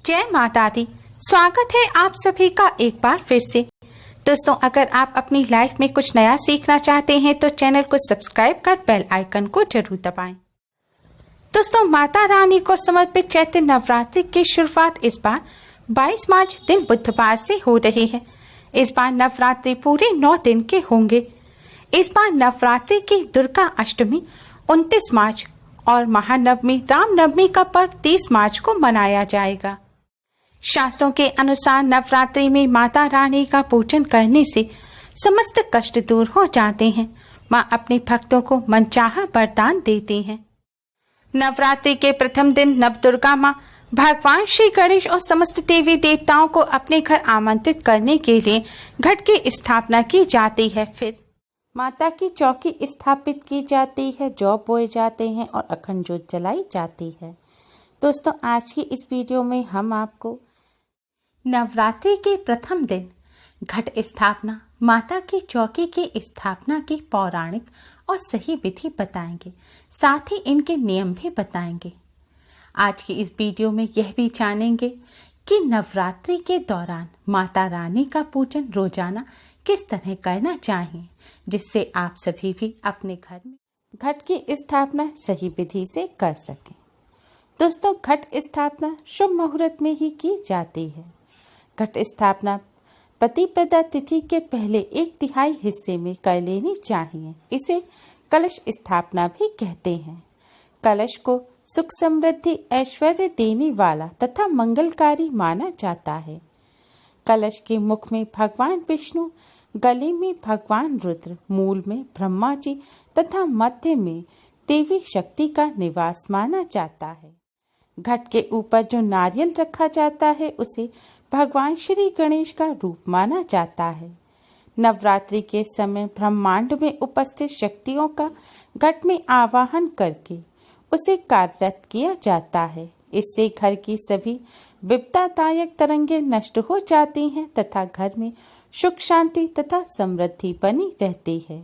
जय माता दी। स्वागत है आप सभी का एक बार फिर से। दोस्तों, अगर आप अपनी लाइफ में कुछ नया सीखना चाहते हैं तो चैनल को सब्सक्राइब कर बेल आइकन को जरूर दबाएं। दोस्तों, माता रानी को समर्पित चैत्र नवरात्रि की शुरुआत इस बार 22 मार्च दिन बुधवार से हो रही है। इस बार नवरात्रि पूरे 9 दिन के होंगे। इस बार नवरात्रि की दुर्गा अष्टमी 29 मार्च और महानवमी रामनवमी का पर्व 30 मार्च को मनाया जाएगा। शास्त्रों के अनुसार नवरात्रि में माता रानी का पूजन करने से समस्त कष्ट दूर हो जाते हैं। माँ अपने भक्तों को मनचाहा वरदान देती हैं। नवरात्रि के प्रथम दिन नवदुर्गा माँ भगवान श्री गणेश और समस्त देवी देवताओं को अपने घर आमंत्रित करने के लिए घट की स्थापना की जाती है। फिर माता की चौकी स्थापित की जाती है, जौ बोए जाते हैं और अखंड ज्योत जलाई जाती है। दोस्तों, आज की इस वीडियो में हम आपको नवरात्रि के प्रथम दिन घट स्थापना, माता की चौकी की स्थापना की पौराणिक और सही विधि बताएंगे, साथ ही इनके नियम भी बताएंगे। आज की इस वीडियो में यह भी जानेंगे कि नवरात्रि के दौरान माता रानी का पूजन रोजाना किस तरह करना चाहिए, जिससे आप सभी भी अपने घर में घट की स्थापना सही विधि से कर सकें। दोस्तों, घट स्थापना शुभ मुहूर्त में ही की जाती है। घट स्थापना प्रतिपदा तिथि के पहले 1/3 हिस्से में कर लेनी चाहिए। इसे कलश स्थापना भी कहते हैं। कलश को सुख समृद्धि ऐश्वर्य देने वाला तथा मंगलकारी माना जाता है। कलश के मुख में भगवान विष्णु, गले में भगवान रुद्र, मूल में ब्रह्मा जी तथा मध्य में देवी शक्ति का निवास माना जाता है। घट के ऊपर जो नारियल रखा जाता है उसे भगवान श्री गणेश का रूप माना जाता है। नवरात्रि के समय ब्रह्मांड में उपस्थित शक्तियों का घट में आवाहन करके उसे कार्यरत किया जाता है। इससे घर की सभी विपदादायक तरंगें नष्ट हो जाती हैं तथा घर में सुख शांति तथा समृद्धि बनी रहती है।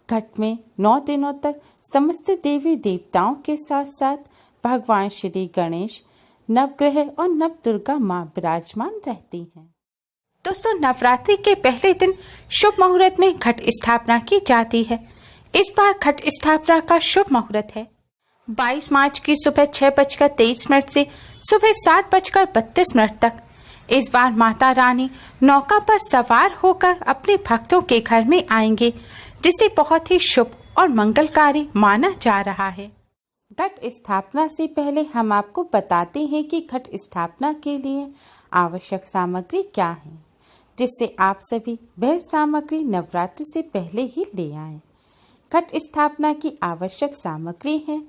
घट में 9 दिनों तक समस्त देवी देवताओं के साथ साथ भगवान श्री गणेश, नवग्रह और नवदुर्गा माँ विराजमान रहती हैं। दोस्तों, नवरात्रि के पहले दिन शुभ मुहूर्त में घट स्थापना की जाती है। इस बार घट स्थापना का शुभ मुहूर्त है 22 मार्च की सुबह 6:23 से सुबह 7:32 तक। इस बार माता रानी नौका पर सवार होकर अपने भक्तों के घर में आएंगे, जिसे बहुत ही शुभ और मंगलकारी माना जा रहा है। घट स्थापना से पहले हम आपको बताते हैं कि घट स्थापना के लिए आवश्यक सामग्री क्या है, जिससे आप सभी वह सामग्री नवरात्रि से पहले ही ले आएं। घट स्थापना की आवश्यक सामग्री है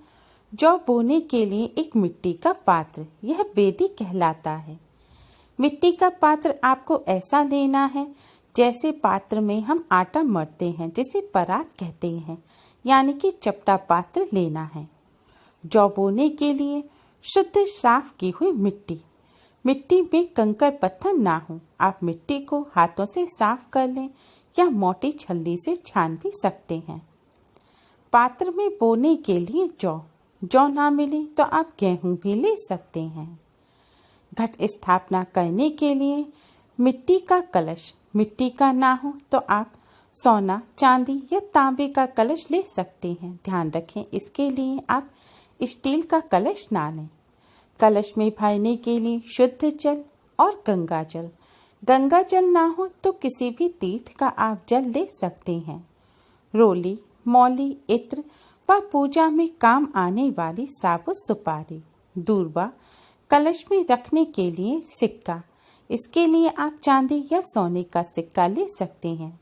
जौ बोने के लिए एक मिट्टी का पात्र, यह बेदी कहलाता है। मिट्टी का पात्र आपको ऐसा लेना है जैसे पात्र में हम आटा मढ़ते हैं, जिसे परात कहते हैं, यानी कि चपटा पात्र लेना है। जौ बोने के लिए शुद्ध साफ की हुई मिट्टी में कंकर पत्थर ना हो। आप मिट्टी को हाथों से साफ कर लें या मोटी छलनी से छान भी सकते हैं। पात्र में बोने के लिए जौ ना मिले तो आप गेहूं भी ले सकते हैं। घट स्थापना करने के लिए मिट्टी का कलश, मिट्टी का ना हो तो आप सोना, चांदी या तांबे का कलश ले सकते हैं। ध्यान रखें, इसके लिए आप स्टील का कलश ना लें। कलश में भरने के लिए शुद्ध जल और गंगा जल ना हो तो किसी भी तीर्थ का आप जल ले सकते हैं। रोली, मौली, इत्र व पूजा में काम आने वाली साबुत सुपारी, दूर्वा, कलश में रखने के लिए सिक्का, इसके लिए आप चांदी या सोने का सिक्का ले सकते हैं।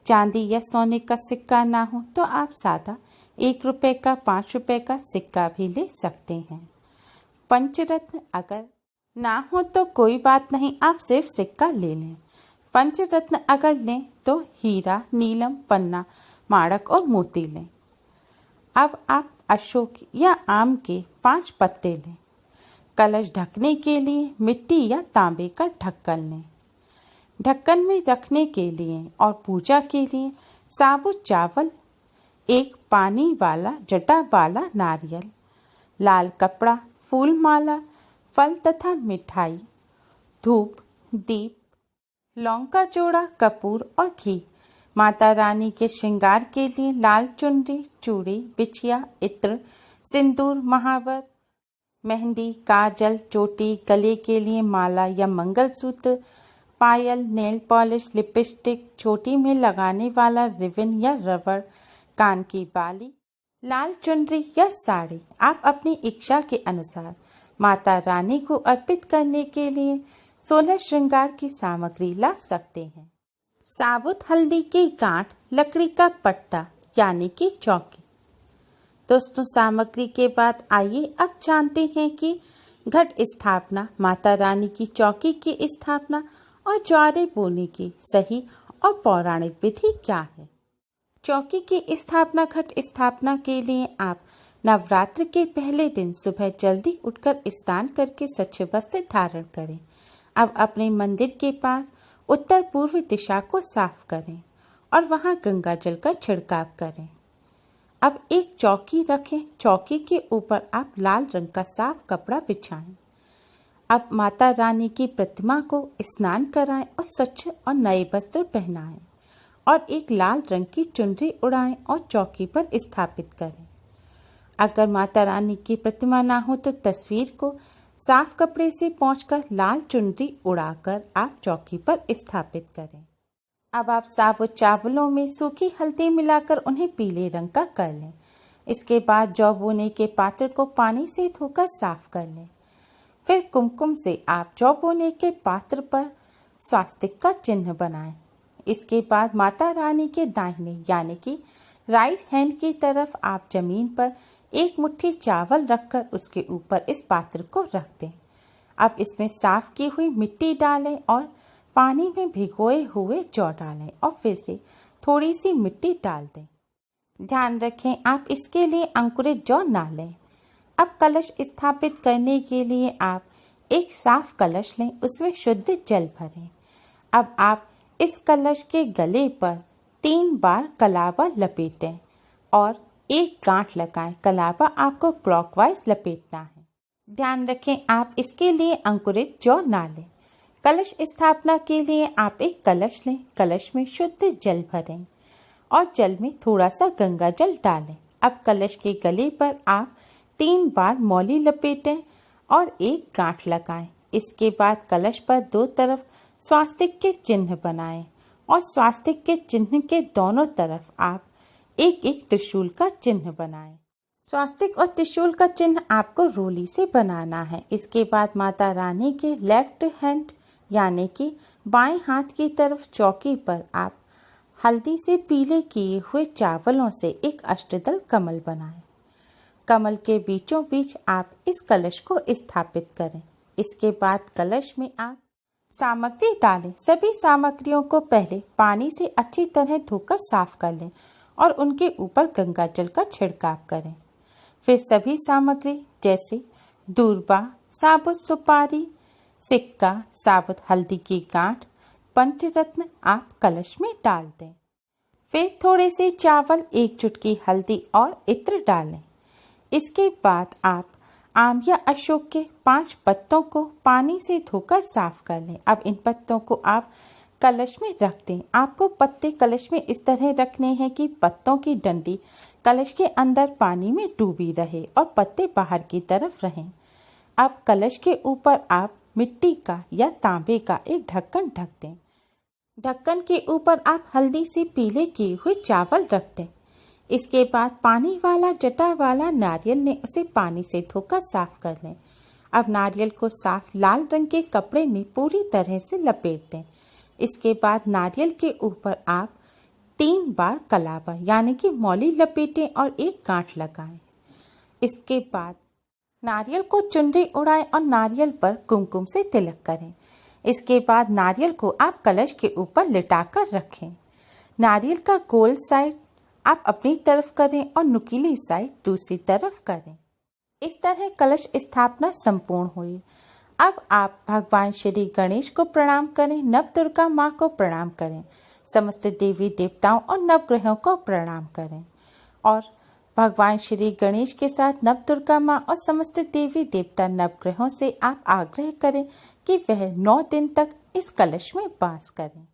चांदी या सोने का सिक्का ना हो तो आप सादा 1 रुपए का, 5 रुपए का सिक्का भी ले सकते हैं। पंचरत्न अगर ना हो तो कोई बात नहीं, आप सिर्फ सिक्का ले लें। पंचरत्न अगर लें तो हीरा, नीलम, पन्ना, माणक और मोती लें। अब आप अशोक या आम के 5 पत्ते लें। कलश ढकने के लिए मिट्टी या तांबे का ढक्कन लें। ढक्कन में रखने के लिए और पूजा के लिए साबुत चावल, एक पानी वाला जटा वाला नारियल, लाल कपड़ा, फूल माला, फल तथा मिठाई, धूप, दीप, लौंग का जोड़ा, कपूर और घी। माता रानी के श्रृंगार के लिए लाल चुनरी, चूड़ी, बिछिया, इत्र, सिंदूर, महावर, मेहंदी, काजल, चोटी, गले के लिए माला या मंगलसूत्र, पायल, नेल पॉलिश, लिपस्टिक, छोटी में लगाने वाला रिबन या रबड़, कान की बाली, लाल चुनरी या साड़ी। आप अपनी इच्छा के अनुसार माता रानी को अर्पित करने के लिए 16 श्रृंगार की सामग्री ला सकते हैं। साबुत हल्दी की गांठ, लकड़ी का पट्टा यानी कि चौकी। दोस्तों, सामग्री के बाद आइए अब जानते हैं कि घट स्थापना, माता रानी की चौकी की स्थापना और ज्वारे बोने की सही और पौराणिक विधि क्या है। चौकी की स्थापना। घट स्थापना के लिए आप नवरात्र के पहले दिन सुबह जल्दी उठकर स्नान करके स्वच्छ वस्त्र धारण करें। अब अपने मंदिर के पास उत्तर पूर्व दिशा को साफ करें और वहां गंगा जल का छिड़काव करें। अब एक चौकी रखें। चौकी के ऊपर आप लाल रंग का साफ कपड़ा बिछाएं। अब माता रानी की प्रतिमा को स्नान कराएं और स्वच्छ और नए वस्त्र पहनाएं और एक लाल रंग की चुनरी उड़ाएं और चौकी पर स्थापित करें। अगर माता रानी की प्रतिमा ना हो तो तस्वीर को साफ कपड़े से पोंछकर लाल चुनरी उड़ाकर आप चौकी पर स्थापित करें। अब आप साबुत चावलों में सूखी हल्दी मिलाकर उन्हें पीले रंग का कर लें। इसके बाद जौ बोने के पात्र को पानी से धोकर साफ कर लें। फिर कुमकुम से आप जौ बोने के पात्र पर स्वास्तिक का चिन्ह बनाएं। इसके बाद माता रानी के दाहिने यानी कि राइट हैंड की तरफ आप जमीन पर एक मुट्ठी चावल रखकर उसके ऊपर इस पात्र को रख दें। अब इसमें साफ की हुई मिट्टी डालें और पानी में भिगोए हुए जौ डालें और फिर से थोड़ी सी मिट्टी डाल दें। ध्यान रखें, आप इसके लिए अंकुरित जौ ना लें। अब कलश स्थापित करने के लिए आप एक साफ कलश लें, उसमें शुद्ध जल भरें। अब आप इस कलश के गले पर 3 बार कलावा लपेटें और एक गांठ लगाएं। कलावा आपको क्लॉकवाइज लपेटना है। ध्यान रखें, आप इसके लिए अंकुरित जौ ना लें। कलश स्थापना के लिए आप एक कलश लें। कलश में शुद्ध जल भरें और जल में थोड़ा सा गंगा जल डालें। अब कलश के गले पर आप 3 बार मौली लपेटें और एक गांठ लगाएं। इसके बाद कलश पर 2 तरफ स्वास्तिक के चिन्ह बनाएं और स्वास्तिक के चिन्ह के दोनों तरफ आप एक एक त्रिशूल का चिन्ह बनाएं। स्वास्तिक और त्रिशूल का चिन्ह आपको रोली से बनाना है। इसके बाद माता रानी के लेफ्ट हैंड यानी कि बाएं हाथ की तरफ चौकी पर आप हल्दी से पीले किए हुए चावलों से एक अष्टदल कमल बनाएं। कमल के बीचों बीच आप इस कलश को स्थापित करें। इसके बाद कलश में आप सामग्री डालें। सभी सामग्रियों को पहले पानी से अच्छी तरह धोकर साफ कर लें और उनके ऊपर गंगा जल का छिड़काव करें। फिर सभी सामग्री जैसे दूर्बा, साबुत सुपारी, सिक्का, साबुत हल्दी की गांठ, पंचरत्न आप कलश में डाल दें। फिर थोड़े से चावल, 1 चुटकी हल्दी और इत्र डालें। इसके बाद आप आम या अशोक के 5 पत्तों को पानी से धोकर साफ कर लें। अब इन पत्तों को आप कलश में रख दें। आपको पत्ते कलश में इस तरह रखने हैं कि पत्तों की डंडी कलश के अंदर पानी में डूबी रहे और पत्ते बाहर की तरफ रहें। अब कलश के ऊपर आप मिट्टी का या तांबे का एक ढक्कन ढक दें। ढक्कन के ऊपर आप हल्दी से पीले किए हुए चावल रख दें। इसके बाद पानी वाला जटा वाला नारियल ने उसे पानी से धोकर साफ कर लें। अब नारियल को साफ लाल रंग के कपड़े में पूरी तरह से लपेट दें। इसके बाद नारियल के ऊपर आप 3 बार कलावा यानी कि मौली लपेटें और एक गांठ लगाएं। इसके बाद नारियल को चुनरी उड़ाएं और नारियल पर कुमकुम से तिलक करें। इसके बाद नारियल को आप कलश के ऊपर लिटाकर रखें। नारियल का गोल साइड आप अपनी तरफ करें और नुकीली साइड दूसरी तरफ करें। इस तरह कलश स्थापना संपूर्ण हुई। अब आप भगवान श्री गणेश को प्रणाम करें, नवदुर्गा माँ को प्रणाम करें, समस्त देवी देवताओं और नवग्रहों को प्रणाम करें और भगवान श्री गणेश के साथ नवदुर्गा माँ और समस्त देवी देवता नवग्रहों से आप आग्रह करें कि वह 9 दिन तक इस कलश में वास करें।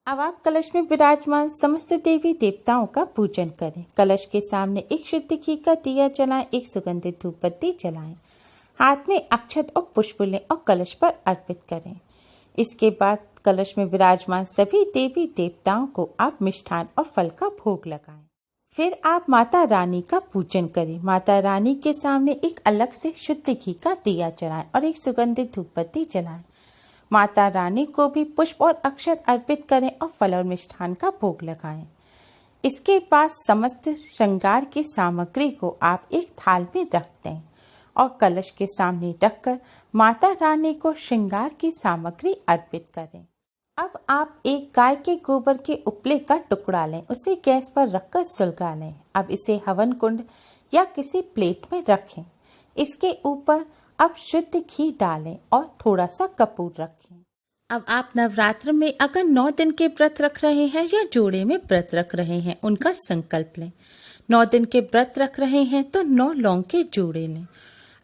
अब आप कलश में विराजमान समस्त देवी देवताओं का पूजन करें। कलश के सामने एक शुद्ध घी का दिया जलाएं, एक सुगंधित धूप बत्ती जलाएं, हाथ में अक्षत और पुष्प लें और कलश पर अर्पित करें। इसके बाद कलश में विराजमान सभी देवी देवताओं को आप मिष्ठान और फल का भोग लगाएं। फिर आप माता रानी का पूजन करें। माता रानी के सामने एक अलग से शुद्ध घी का दिया जलाएं और एक सुगंधित धूप बत्ती जलाएं। माता रानी को भी पुष्प और अक्षत अर्पित करें और फल और मिष्ठान का भोग लगाएं। इसके बाद समस्त श्रृंगार की सामग्री को आप एक थाल में रख दें और कलश के सामने रखकर माता रानी को श्रृंगार की सामग्री अर्पित करें। अब आप एक गाय के गोबर के उपले का टुकड़ा लें, उसे गैस पर रखकर सुलगा लें। अब इसे हवन कुंड या किसी प्लेट में रखें। इसके ऊपर अब शुद्ध घी डालें और थोड़ा सा कपूर रखें। अब आप नवरात्र में अगर 9 दिन के व्रत रख रहे हैं या जोड़े में व्रत रख रहे हैं, उनका संकल्प लें। 9 दिन के व्रत रख रहे हैं तो 9 लौंग के जोड़े लें।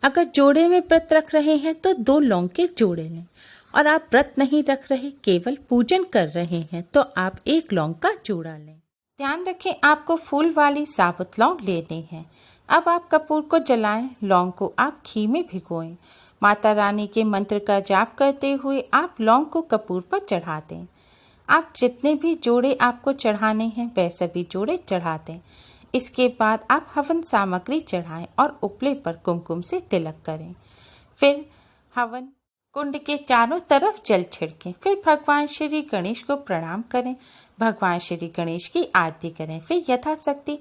अगर जोड़े में व्रत रख रहे हैं तो 2 लौंग के जोड़े लें। और आप व्रत नहीं रख रहे, केवल पूजन कर रहे हैं, तो आप 1 लौंग का जोड़ा लें। ध्यान रखें, आपको फूल वाली साबुत लौंग लेनी है। अब आप कपूर को जलाएं, लौंग को आप घी में भिगोएं। माता रानी के मंत्र का जाप करते हुए आप लौंग को कपूर पर चढ़ा दें। आप जितने भी जोड़े आपको चढ़ाने हैं वह सभी जोड़े चढ़ा दें। इसके बाद आप हवन सामग्री चढ़ाएं और उपले पर कुमकुम से तिलक करें। फिर हवन कुंड के चारों तरफ जल छिड़कें। फिर भगवान श्री गणेश को प्रणाम करें, भगवान श्री गणेश की आरती करें। फिर यथाशक्ति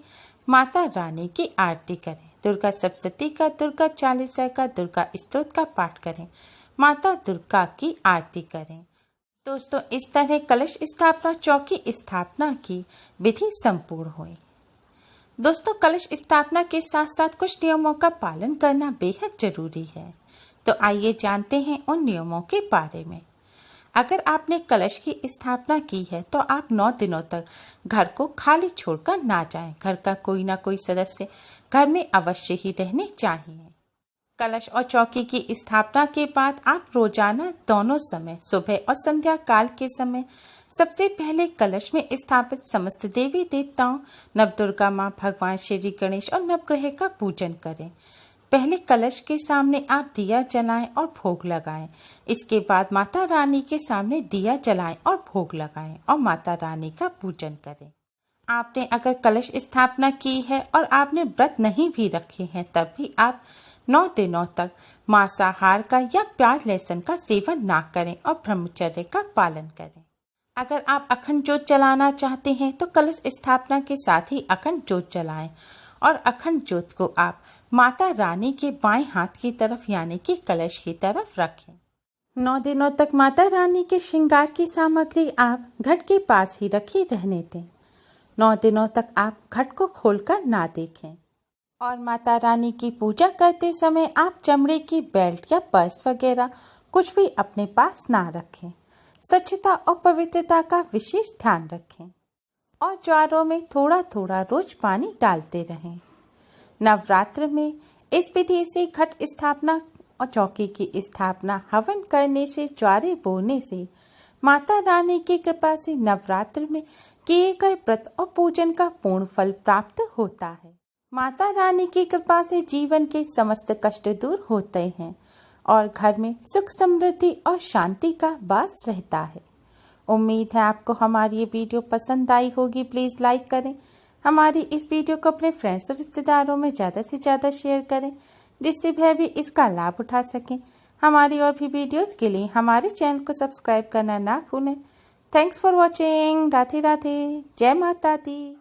माता रानी की आरती करें। दुर्गा सप्तशती का, दुर्गा चालीसा का, दुर्गा स्तोत्र का पाठ करें। माता दुर्गा की आरती करें। दोस्तों, इस तरह कलश स्थापना चौकी स्थापना की विधि संपूर्ण हुई। दोस्तों, कलश स्थापना के साथ साथ कुछ नियमों का पालन करना बेहद जरूरी है। तो आइए जानते हैं उन नियमों के बारे में। अगर आपने कलश की स्थापना की है तो आप 9 दिनों तक घर को खाली छोड़कर ना जाएं। घर का कोई ना कोई सदस्य घर में अवश्य ही रहने चाहिए। कलश और चौकी की स्थापना के बाद आप रोजाना दोनों समय, सुबह और संध्या काल के समय, सबसे पहले कलश में स्थापित समस्त देवी देवताओं, नवदुर्गा माँ, भगवान श्री गणेश और नवग्रह का पूजन करें। पहले कलश के सामने आप दिया जलाएं और भोग लगाएं। इसके बाद माता रानी के सामने दिया जलाएं और भोग लगाएं और माता रानी का पूजन करें। आपने अगर कलश स्थापना की है और आपने व्रत नहीं भी रखे हैं, तब भी आप 9 दिनों तक मांसाहार का या प्याज लहसुन का सेवन ना करें और ब्रह्मचर्य का पालन करें। अगर आप अखंड ज्योत जलाना चाहते हैं तो कलश स्थापना के साथ ही अखंड ज्योत जलाएं और अखंड ज्योत को आप माता रानी के बाएं हाथ की तरफ यानी कि कलश की तरफ रखें। 9 दिनों तक माता रानी के श्रृंगार की सामग्री आप घट के पास ही रखी रहने दें। 9 दिनों तक आप घट को खोलकर ना देखें। और माता रानी की पूजा करते समय आप चमड़े की बेल्ट या पर्स वगैरह कुछ भी अपने पास ना रखें। स्वच्छता और पवित्रता का विशेष ध्यान रखें और ज्वारों में थोड़ा थोड़ा रोज पानी डालते रहें। नवरात्र में इस विधि से घट स्थापना और चौकी की स्थापना हवन करने से, ज्वारे बोने से, माता रानी की कृपा से नवरात्र में किए गए व्रत और पूजन का पूर्ण फल प्राप्त होता है। माता रानी की कृपा से जीवन के समस्त कष्ट दूर होते हैं और घर में सुख, समृद्धि और शांति का वास रहता है। उम्मीद है आपको हमारी ये वीडियो पसंद आई होगी। प्लीज़ लाइक करें। हमारी इस वीडियो को अपने फ्रेंड्स और रिश्तेदारों में ज़्यादा से ज़्यादा शेयर करें, जिससे वह भी इसका लाभ उठा सकें। हमारी और भी वीडियोस के लिए हमारे चैनल को सब्सक्राइब करना ना भूलें। Thanks for watching. Radhe Radhe. जय माता दी।